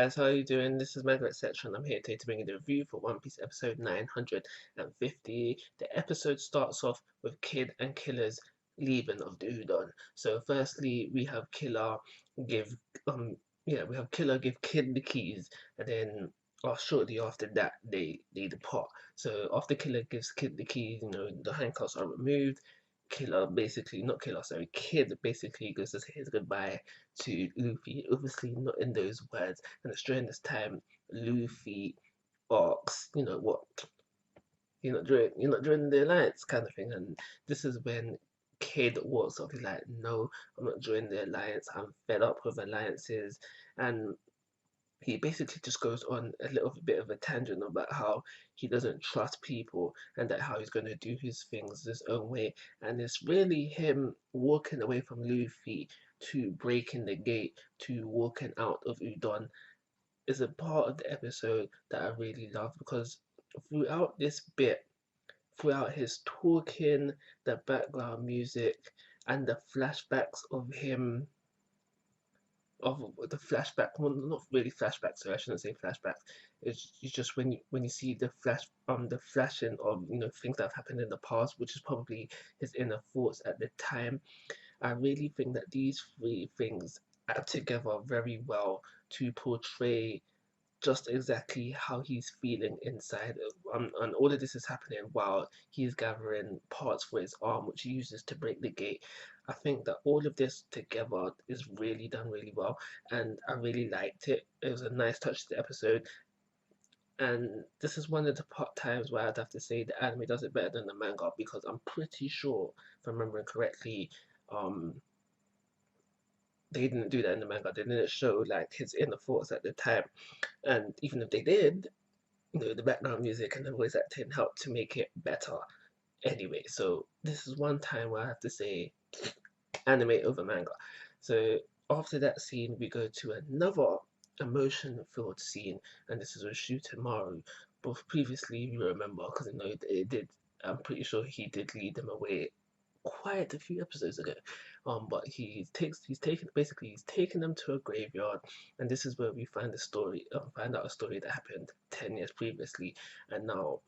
guys, how are you doing? This is Manga, etc. and I'm here today to bring you the review for One Piece episode 950. The episode starts off with Kid and Killer's leaving of the Udon. So firstly we have give um we have Killer give Kid the keys, and then shortly after that they depart. So after Killer gives Kid the keys, the handcuffs are removed. Kid basically goes to say his goodbye to Luffy, obviously not in those words. And it's during this time Luffy asks, what, you're not during the alliance kind of thing. And this is when Kid walks off. He's like, no, I'm not joining the alliance. I'm fed up with alliances. And he basically just goes on a little bit of a tangent about how he doesn't trust people and that how he's going to do his things his own way. And it's really him walking away from Luffy to breaking the gate to walking out of Udon is a part of the episode that I really love, because throughout this bit, throughout his talking, the background music, and the flashbacks of the flashback, well, not really flashbacks, so I shouldn't say flashbacks. It's just when you see the flashing of things that have happened in the past, which is probably his inner thoughts at the time. I really think that these three things add together very well to portray just exactly how he's feeling inside. And all of this is happening while he's gathering parts for his arm, which he uses to break the gate. I think that all of this together is really done really well, and I really liked it. It was a nice touch to the episode, and this is one of the times where I'd have to say the anime does it better than the manga, because I'm pretty sure, if I'm remembering correctly, um, they didn't do that in the manga. They didn't show like his inner thoughts at the time, and even if they did, the background music and the voice acting helped to make it better anyway. So this is one time where I have to say anime over manga. So after that scene, we go to another emotion-filled scene, and this is with Shutamaru. Both previously, you remember, because it did. I'm pretty sure he did lead them away quite a few episodes ago. But he's taken them to a graveyard, and this is where we find out a story that happened 10 years previously, and now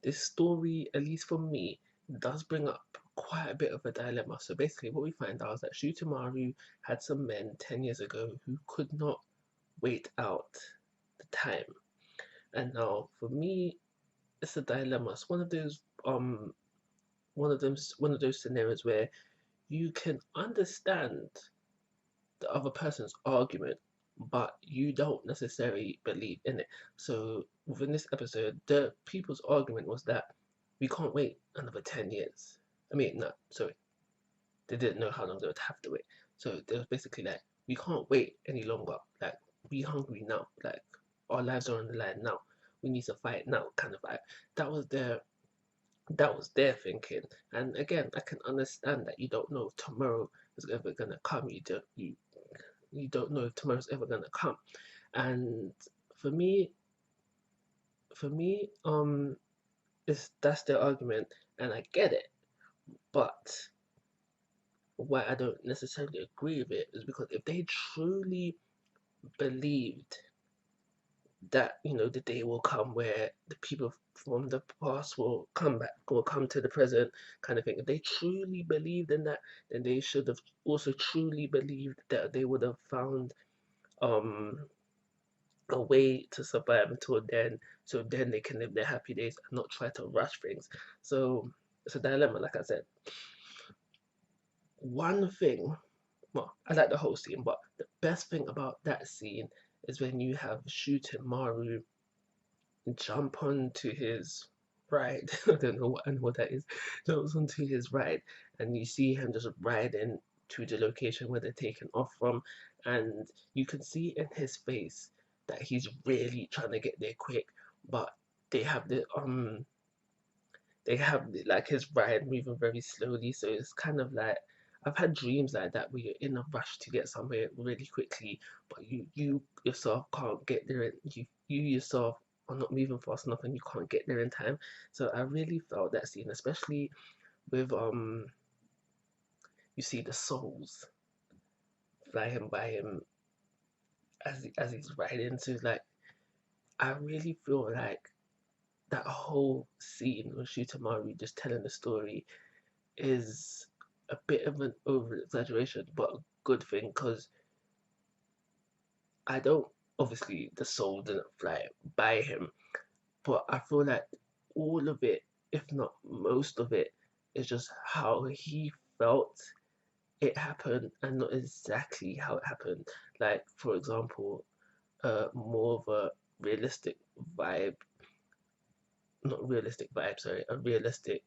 this story, at least for me, does bring up quite a bit of a dilemma. So basically, what we find out is that Shutamaru had some men 10 years ago who could not wait out the time, and now for me, it's a dilemma. It's one of those scenarios where you can understand the other person's argument, but you don't necessarily believe in it. So within this episode, the people's argument was that we can't wait another 10 years. I mean, no, sorry, they didn't know how long they would have to wait. So they was basically like, we can't wait any longer. Like, we hungry now. Like, our lives are on the line now. We need to fight now, kind of like that was their thinking. And again, I can understand that you don't know if tomorrow is ever gonna come. You don't know if tomorrow's ever gonna come. And for me, for me, is that's their argument, and I get it. But why I don't necessarily agree with it is because if they truly believed that the day will come where the people from the past will come back, will come to the present, kind of thing. If they truly believed in that, then they should have also truly believed that they would have found um a way to survive until then, so then they can live their happy days and not try to rush things. So it's a dilemma, like I said. One thing, well, I like the whole scene, but the best thing about that scene is when you have Shooten jump onto his ride. I don't know what that is. Jumps onto his ride, and you see him just riding to the location where they're taken off from, and you can see in his face that he's really trying to get there quick. But they have like his ride moving very slowly, so it's kind of like I've had dreams like that where you're in a rush to get somewhere really quickly, but you yourself can't get there. You yourself are not moving fast enough, and you can't get there in time. So I really felt that scene, especially with you see the souls flying by him as he's right into, like, I really feel like that whole scene with Shutamaru just telling the story is a bit of an over exaggeration, but a good thing, because I don't, obviously the soul didn't fly by him, but I feel like all of it, if not most of it, is just how he felt it happened and not exactly how it happened. Like, for example, more of a realistic vibe, not realistic vibe, sorry, a realistic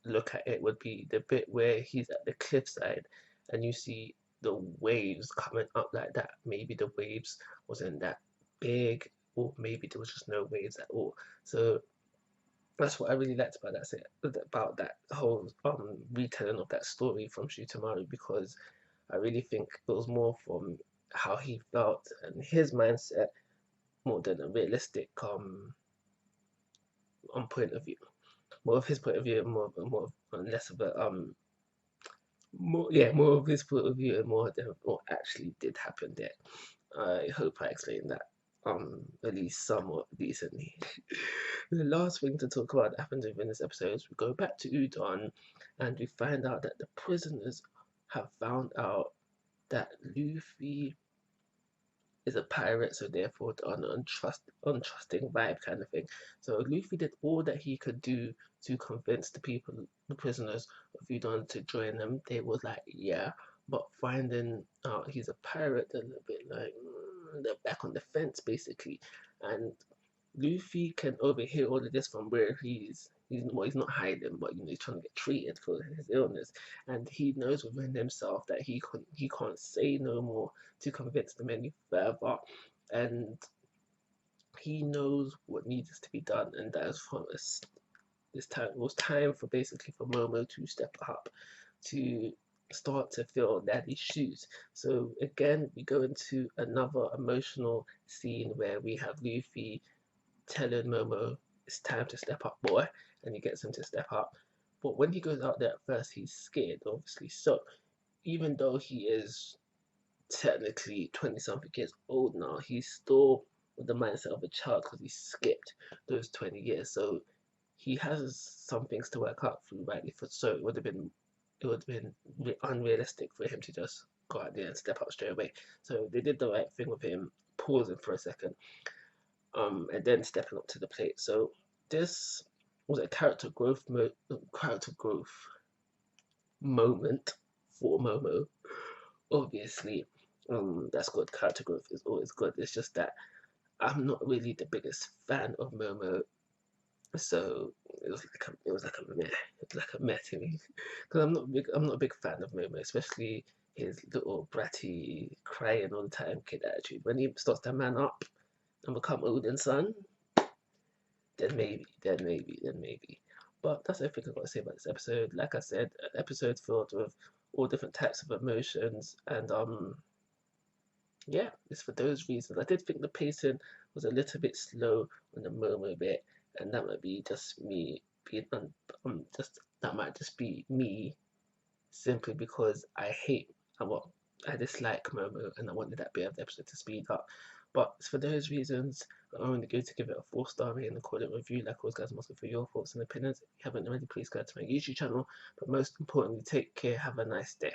look at it would be the bit where he's at the cliffside and you see the waves coming up like that. Maybe the waves wasn't that big, or maybe there was just no waves at all. So that's what I really liked about that whole retelling of that story from Shutamaru, because I really think it was more from how he felt and his mindset more than a realistic on point of view. More of his point of view, and more less of a more of his point of view and more than what actually did happen there. I hope I explained that at least somewhat decently. The last thing to talk about that happened within this episode is we go back to Udon and we find out that the prisoners have found out that Luffy is a pirate, so therefore on an untrusting vibe kind of thing. So Luffy did all that he could do to convince the people, the prisoners of Udon, to join them. They was like, yeah, but finding out he's a pirate, they're a little bit like, they're back on the fence basically. And Luffy can overhear all of this from where he's not hiding, but he's trying to get treated for his illness, and he knows within himself that he can't say no more to convince them any further, and he knows what needs to be done, and that is from this time it was time for basically for Momo to step up to start to fill daddy's shoes. So again, we go into another emotional scene where we have Luffy telling Momo it's time to step up, boy, and he gets him to step up. But when he goes out there at first, he's scared, obviously. So even though he is technically 20 something years old now, he's still with the mindset of a child because he skipped those 20 years. So he has some things to work out through, rightly for so it would have been unrealistic for him to just go out there and step up straight away. So they did the right thing with him pausing for a second, and then stepping up to the plate. So this was a character growth moment for Momo. Obviously, that's good. Character growth is always good. It's just that I'm not really the biggest fan of Momo, so it was like a meh. It's like a meh to me because I'm not a big fan of Momo, especially his little bratty crying all the time kid attitude. When he starts to man up and become Odin's son, then maybe. But that's everything I've got to say about this episode. Like I said, an episode filled with all different types of emotions, and yeah, it's for those reasons. I did think the pacing was a little bit slow on the Momo bit, and that might be just me being just that might just be me simply because I hate I dislike Momo and I wanted that bit of the episode to speed up. But for those reasons, I'm only going to give it a 4-star rating and call it review. Like always, guys, I'm asking for your thoughts and opinions. If you haven't already, please go to my YouTube channel. But most importantly, take care. Have a nice day.